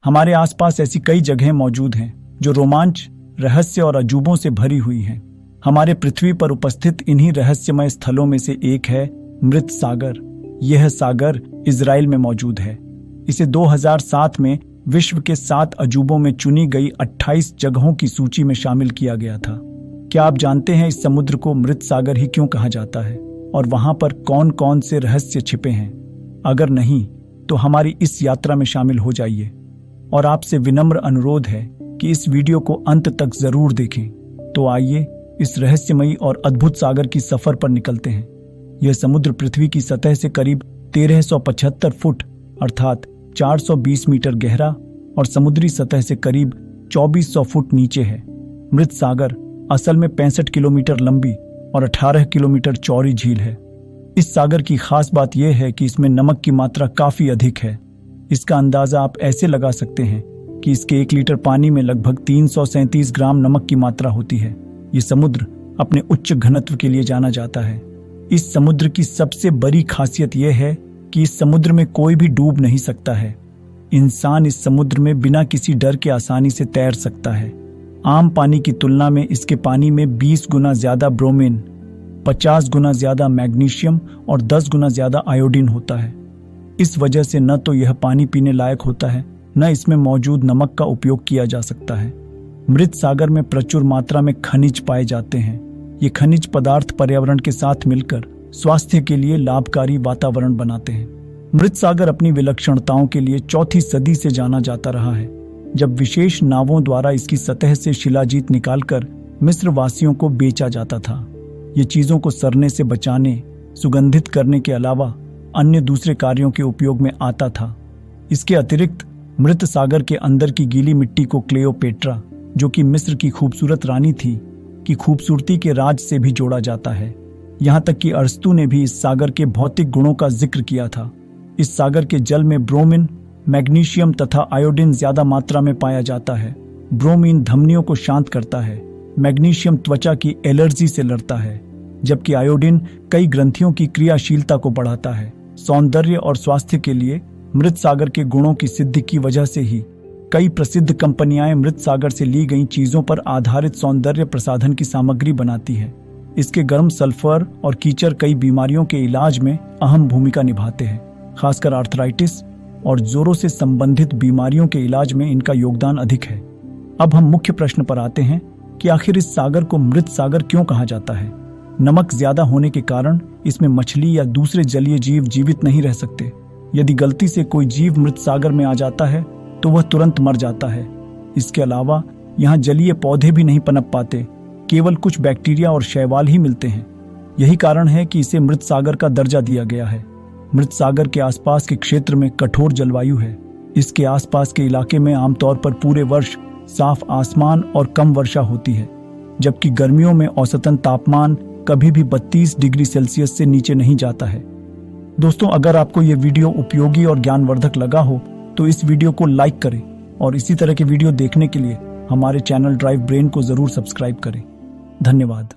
हमारे आसपास ऐसी कई जगहें मौजूद हैं जो रोमांच, रहस्य और अजूबों से भरी हुई हैं। हमारे पृथ्वी पर उपस्थित इन्हीं रहस्यमय स्थलों में से एक है मृत सागर। यह सागर इजराइल में मौजूद है। इसे 2007 में विश्व के 7 अजूबों में चुनी गई 28 जगहों की सूची में शामिल किया गया था। क्या आप जानते हैं इस समुद्र को मृत सागर ही क्यों कहा जाता है और वहां पर कौन कौन से रहस्य छिपे हैं? अगर नहीं तो हमारी इस यात्रा में शामिल हो जाइए। और आपसे विनम्र अनुरोध है कि इस वीडियो को अंत तक जरूर देखें। तो आइए इस रहस्यमयी और अद्भुत सागर की सफर पर निकलते हैं। यह समुद्र पृथ्वी की सतह से करीब 1375 फुट अर्थात 420 मीटर गहरा और समुद्री सतह से करीब 2400 फुट नीचे है। मृत सागर असल में 65 किलोमीटर लंबी और 18 किलोमीटर चौड़ी झील है। इस सागर की खास बात यह है कि इसमें नमक की मात्रा काफी अधिक है। इसका अंदाजा आप ऐसे लगा सकते हैं कि इसके 1 लीटर पानी में लगभग 337 ग्राम नमक की मात्रा होती है। ये समुद्र अपने उच्च घनत्व के लिए जाना जाता है। इस समुद्र की सबसे बड़ी खासियत यह है कि इस समुद्र में कोई भी डूब नहीं सकता है। इंसान इस समुद्र में बिना किसी डर के आसानी से तैर सकता है। आम पानी की तुलना में इसके पानी में 20 गुना ज्यादा ब्रोमीन, 50 गुना ज्यादा मैग्नीशियम और 10 गुना ज्यादा आयोडीन होता है। इस वजह से न तो यह पानी पीने लायक होता है, न इसमें मौजूद नमक का उपयोग किया जा सकता है। मृत सागर में प्रचुर मात्रा में खनिज पाए जाते हैं। ये खनिज पदार्थ पर्यावरण के साथ मिलकर स्वास्थ्य के लिए लाभकारी वातावरण बनाते हैं। मृत सागर अपनी विलक्षणताओं के लिए 4वीं सदी से जाना जाता रहा है, जब विशेष नावों द्वारा इसकी सतह से शिलाजीत निकालकर मिस्र वासियों को बेचा जाता था। ये चीजों को सड़ने से बचाने, सुगंधित करने के अलावा अन्य दूसरे कार्यों के उपयोग में आता था। इसके अतिरिक्त मृत सागर के अंदर की गीली मिट्टी को क्लेओपेट्रा, जो कि मिस्र की खूबसूरत रानी थी, की खूबसूरती के राज से भी जोड़ा जाता है। यहाँ तक कि अरस्तू ने भी इस सागर के भौतिक गुणों का जिक्र किया था। इस सागर के जल में ब्रोमीन, मैग्नीशियम तथा आयोडीन ज्यादा मात्रा में पाया जाता है। ब्रोमीन धमनियों को शांत करता है, मैग्नीशियम त्वचा की एलर्जी से लड़ता है, जबकि आयोडीन कई ग्रंथियों की क्रियाशीलता को बढ़ाता है। सौंदर्य और स्वास्थ्य के लिए मृत सागर के गुणों की सिद्धि की वजह से ही कई प्रसिद्ध कंपनियां मृत सागर से ली गई चीजों पर आधारित सौंदर्य प्रसाधन की सामग्री बनाती है। इसके गर्म सल्फर और कीचड़ कई बीमारियों के इलाज में अहम भूमिका निभाते हैं। खासकर आर्थराइटिस और जोड़ों से संबंधित बीमारियों के इलाज में इनका योगदान अधिक है। अब हम मुख्य प्रश्न पर आते हैं कि आखिर इस सागर को मृत सागर क्यों कहा जाता है? नमक ज्यादा होने के कारण इसमें मछली या दूसरे जलीय जीव जीवित नहीं रह सकते। यदि गलती से कोई जीव मृत सागर में आ जाता है तो वह तुरंत मर जाता है। इसके अलावा यहाँ जलीय पौधे भी नहीं पनप पाते, केवल कुछ बैक्टीरिया और शैवाल ही मिलते हैं। यही कारण है कि इसे मृत सागर का दर्जा दिया गया है। मृत सागर के आसपास के क्षेत्र में कठोर जलवायु है। इसके आसपास के इलाके में आमतौर पर पूरे वर्ष साफ आसमान और कम वर्षा होती है, जबकि गर्मियों में औसतन तापमान कभी भी 32 डिग्री सेल्सियस से नीचे नहीं जाता है। दोस्तों, अगर आपको ये वीडियो उपयोगी और ज्ञानवर्धक लगा हो तो इस वीडियो को लाइक करें और इसी तरह के वीडियो देखने के लिए हमारे चैनल ड्राइव ब्रेन को जरूर सब्सक्राइब करें। धन्यवाद।